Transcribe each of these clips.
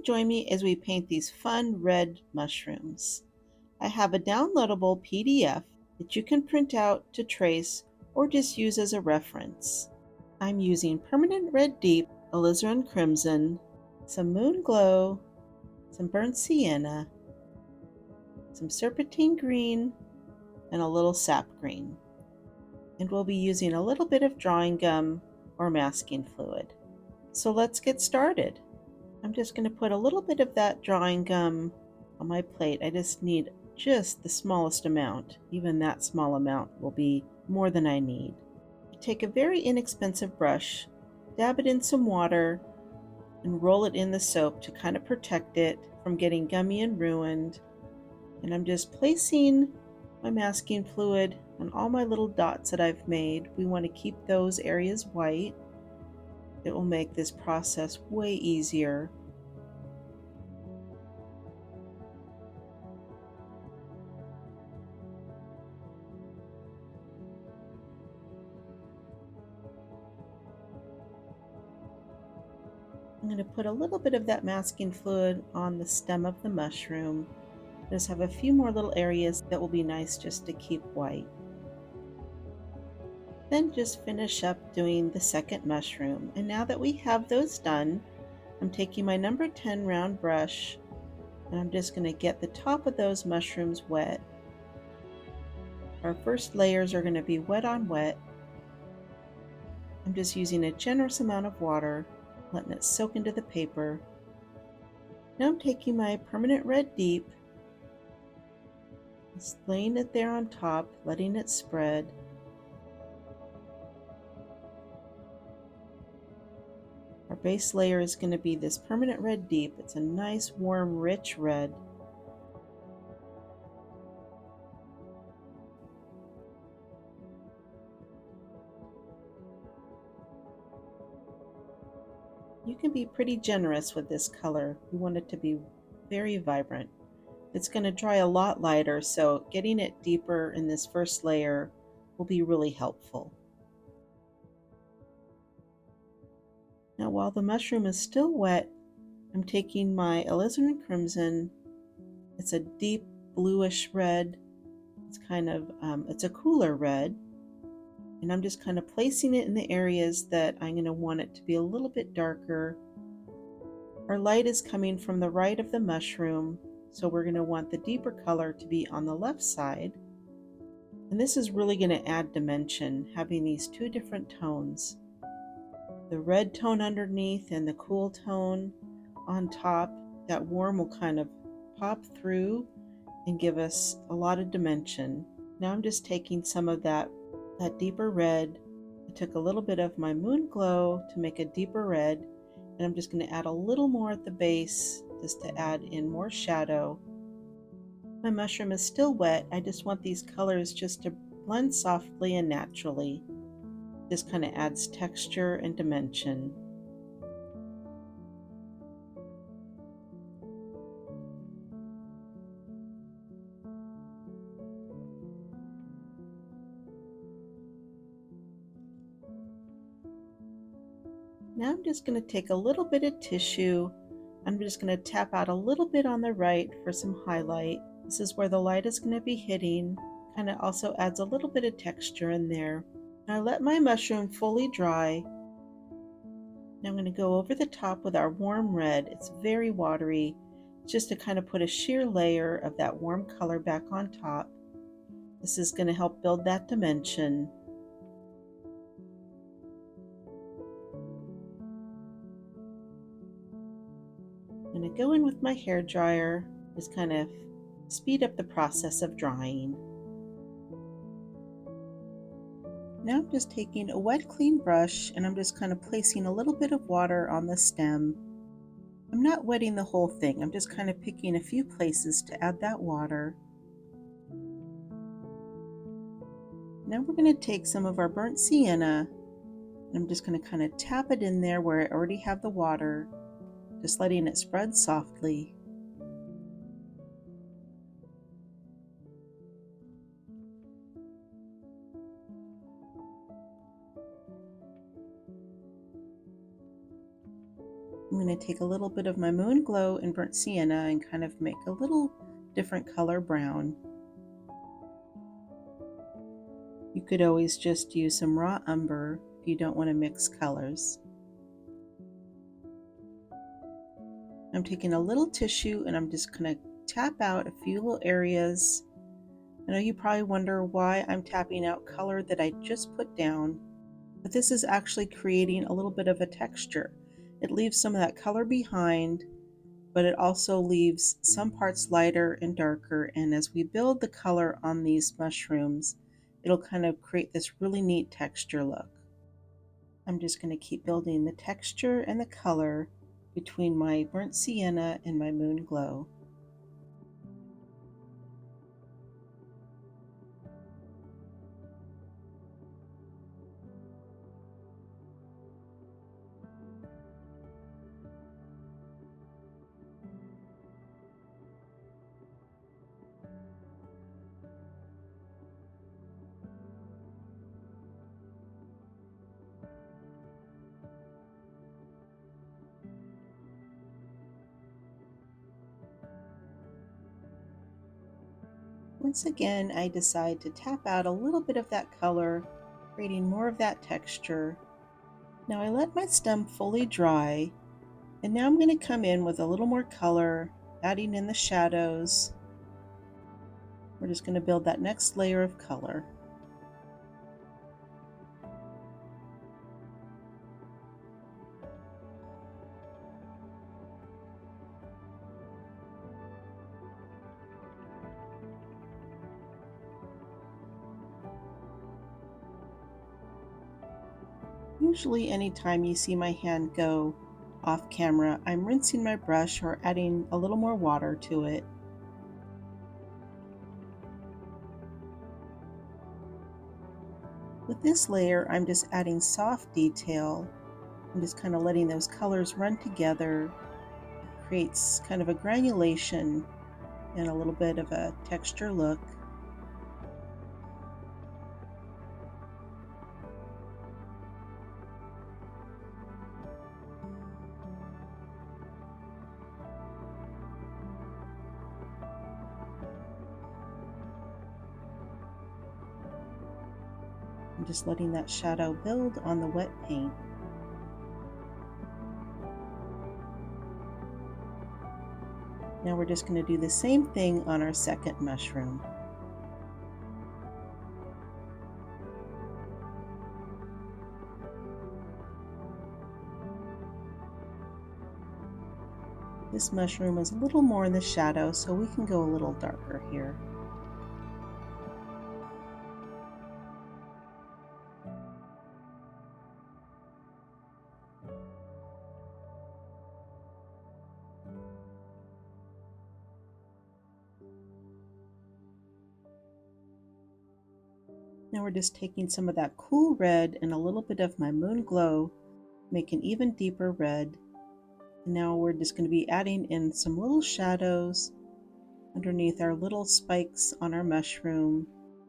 join me as we paint these fun red mushrooms. I have a downloadable PDF that you can print out to trace or just use as a reference. I'm using permanent red deep, alizarin crimson, some Moonglow, some burnt sienna, some serpentine green, and a little sap green. And we'll be using a little bit of drawing gum or masking fluid. So let's get started. I'm just going to put a little bit of that drawing gum on my plate. I just need just the smallest amount. Even that small amount will be more than I need. Take a very inexpensive brush, dab it in some water, and roll it in the soap to kind of protect it from getting gummy and ruined. And I'm just placing my masking fluid on all my little dots that I've made. We want to keep those areas white. It will make this process way easier. I'm going to put a little bit of that masking fluid on the stem of the mushroom. Just have a few more little areas that will be nice just to keep white. Then just finish up doing the second mushroom. And now that we have those done, I'm taking my number 10 round brush and I'm just going to get the top of those mushrooms wet. Our first layers are going to be wet on wet. I'm just using a generous amount of water, letting it soak into the paper. Now I'm taking my permanent red deep, just laying it there on top, letting it spread. Our base layer is going to be this permanent red deep. It's a nice, warm, rich red. You can be pretty generous with this color. You want it to be very vibrant. It's going to dry a lot lighter, so getting it deeper in this first layer will be really helpful. Now while the mushroom is still wet, I'm taking my alizarin crimson. It's a deep bluish red. It's kind of, it's a cooler red. And I'm just kind of placing it in the areas that I'm going to want it to be a little bit darker. Our light is coming from the right of the mushroom, so we're going to want the deeper color to be on the left side. And this is really going to add dimension, having these two different tones. The red tone underneath and the cool tone on top. That warm will kind of pop through and give us a lot of dimension. Now I'm just taking some of that deeper red. I took a little bit of my Moonglow to make a deeper red, and I'm just going to add a little more at the base just to add in more shadow. My mushroom is still wet. I just want these colors just to blend softly and naturally. This kind of adds texture and dimension. Now I'm just going to take a little bit of tissue. I'm just going to tap out a little bit on the right for some highlight. This is where the light is going to be hitting. Kind of also adds a little bit of texture in there. I let my mushroom fully dry. Now I'm going to go over the top with our warm red. It's very watery, just to kind of put a sheer layer of that warm color back on top. This is going to help build that dimension. I'm going to go in with my hair dryer, just kind of speed up the process of drying. Now I'm just taking a wet, clean brush and I'm just kind of placing a little bit of water on the stem. I'm not wetting the whole thing, I'm just kind of picking a few places to add that water. Now we're going to take some of our burnt sienna and I'm just going to kind of tap it in there where I already have the water, just letting it spread softly. I'm going going to take a little bit of my Moonglow and burnt sienna and kind of make a little different color brown. You could always just use some raw umber if you don't want to mix colors. I'm taking a little tissue and I'm just going to tap out a few little areas. I know you probably wonder why I'm tapping out color that I just put down, but this is actually creating a little bit of a texture. It leaves some of that color behind, but it also leaves some parts lighter and darker, and as we build the color on these mushrooms, it'll kind of create this really neat texture look. I'm just going to keep building the texture and the color between my burnt sienna and my Moonglow. Once again, I decide to tap out a little bit of that color, creating more of that texture. Now I let my stem fully dry, and now I'm going to come in with a little more color, adding in the shadows. We're just going to build that next layer of color. Usually anytime you see my hand go off camera, I'm rinsing my brush or adding a little more water to it. With this layer, I'm just adding soft detail. I'm just kind of letting those colors run together. It creates kind of a granulation and a little bit of a texture look. I'm just letting that shadow build on the wet paint. Now we're just going to do the same thing on our second mushroom. This mushroom is a little more in the shadow, so we can go a little darker here. Now we're just taking some of that cool red and a little bit of my Moonglow, make an even deeper red. And now we're just going to be adding in some little shadows underneath our little spikes on our mushroom.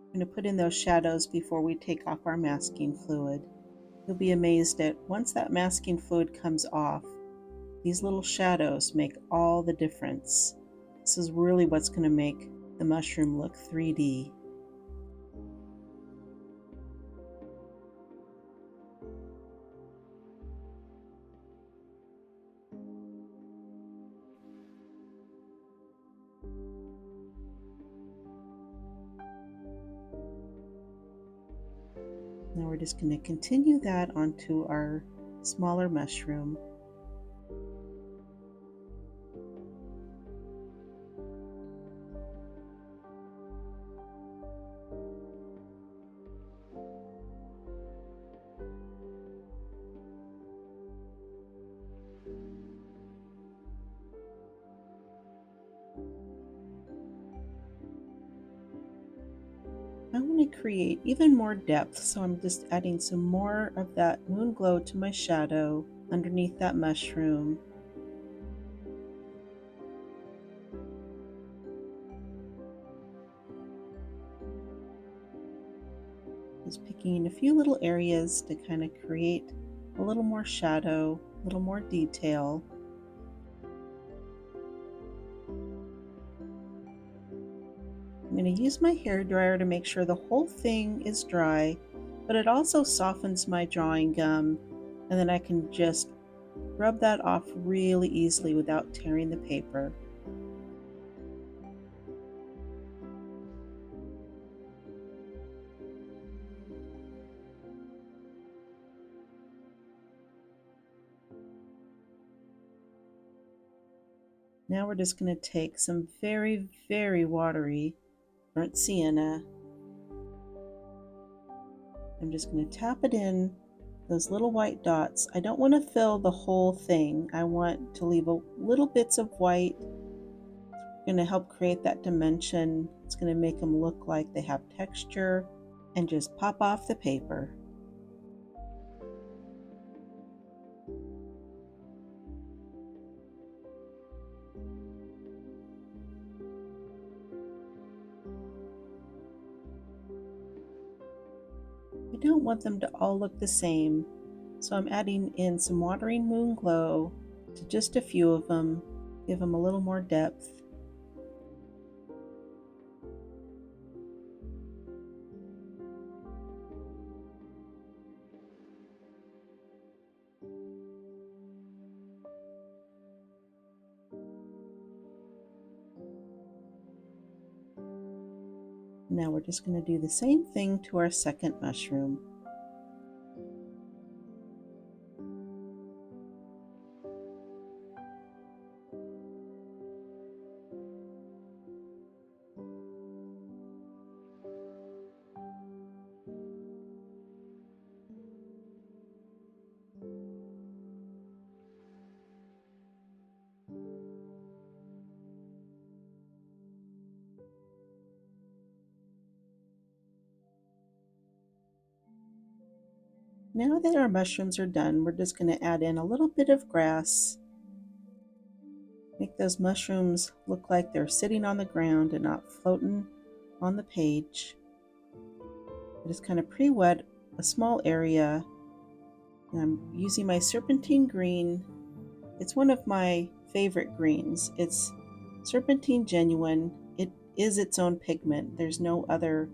I'm going to put in those shadows before we take off our masking fluid. You'll be amazed at once that masking fluid comes off, these little shadows make all the difference. This is really what's going to make the mushroom look 3D. Now we're just going to continue that onto our smaller mushroom. I want to create even more depth, so I'm just adding some more of that Moonglow to my shadow underneath that mushroom. Just picking a few little areas to kind of create a little more shadow, a little more detail. I'm going to use my hair dryer to make sure the whole thing is dry, but it also softens my drawing gum, and then I can just rub that off really easily without tearing the paper. Now we're just going to take some very, very watery burnt sienna. I'm just going to tap it in those little white dots. I don't want to fill the whole thing. I want to leave a little bits of white. It's going to help create that dimension. It's going to make them look like they have texture, and just pop off the paper. I don't want them to all look the same, so I'm adding in some watering Moonglow to just a few of them, give them a little more depth. Now we're just going to do the same thing to our second mushroom. Now that our mushrooms are done, we're just going to add in a little bit of grass. Make those mushrooms look like they're sitting on the ground and not floating on the page. I just kind of pre-wet a small area, and I'm using my Serpentine green. It's one of my favorite greens. It's Serpentine Genuine. It is its own pigment. There's no other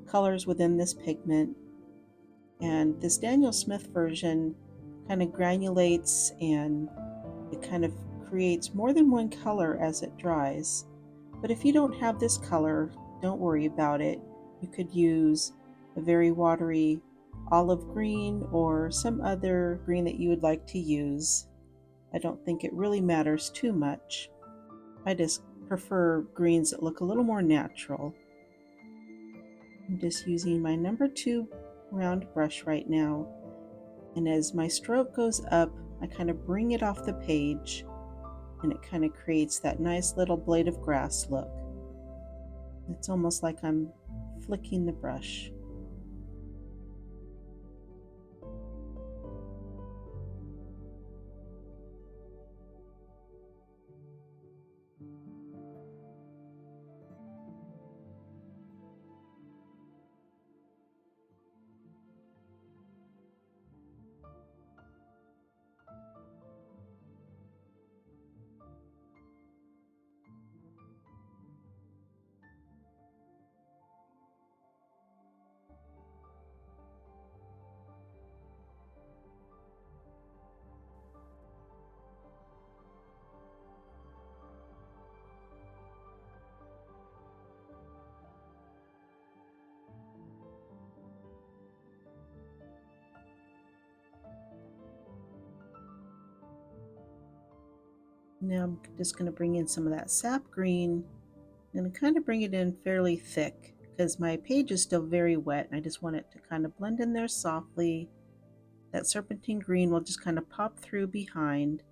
colors within this pigment. And this Daniel Smith version kind of granulates, and it kind of creates more than one color as it dries. But if you don't have this color, don't worry about it. You could use a very watery olive green or some other green that you would like to use. I don't think it really matters too much. I just prefer greens that look a little more natural. I'm just using my number 2 round brush right now, and as my stroke goes up, I kind of bring it off the page, and it kind of creates that nice little blade of grass look. It's almost like I'm flicking the brush. Now I'm just going to bring in some of that Sap Green. I'm going to kind of bring it in fairly thick because my page is still very wet, and I just want it to kind of blend in there softly. That Serpentine Green will just kind of pop through behind,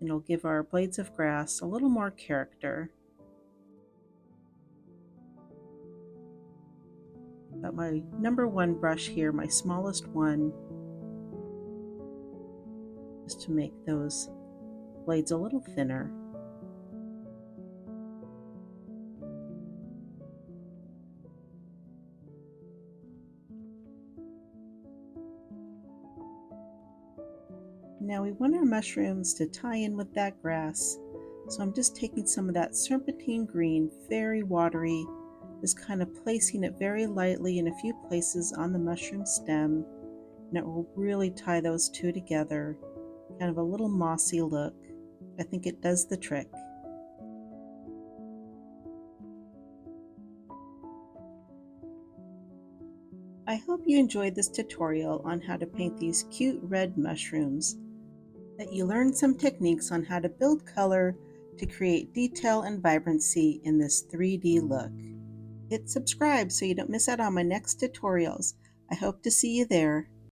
and it'll give our blades of grass a little more character. Got my number 1 brush here, my smallest one, just to make those blades a little thinner. Now we want our mushrooms to tie in with that grass, so I'm just taking some of that Serpentine Green, very watery. just kind of placing it very lightly in a few places on the mushroom stem, and it will really tie those two together. Kind of a little mossy look. I think it does the trick. I hope you enjoyed this tutorial on how to paint these cute red mushrooms, that you learned some techniques on how to build color to create detail and vibrancy in this 3D look. Hit subscribe so you don't miss out on my next tutorials. I hope to see you there.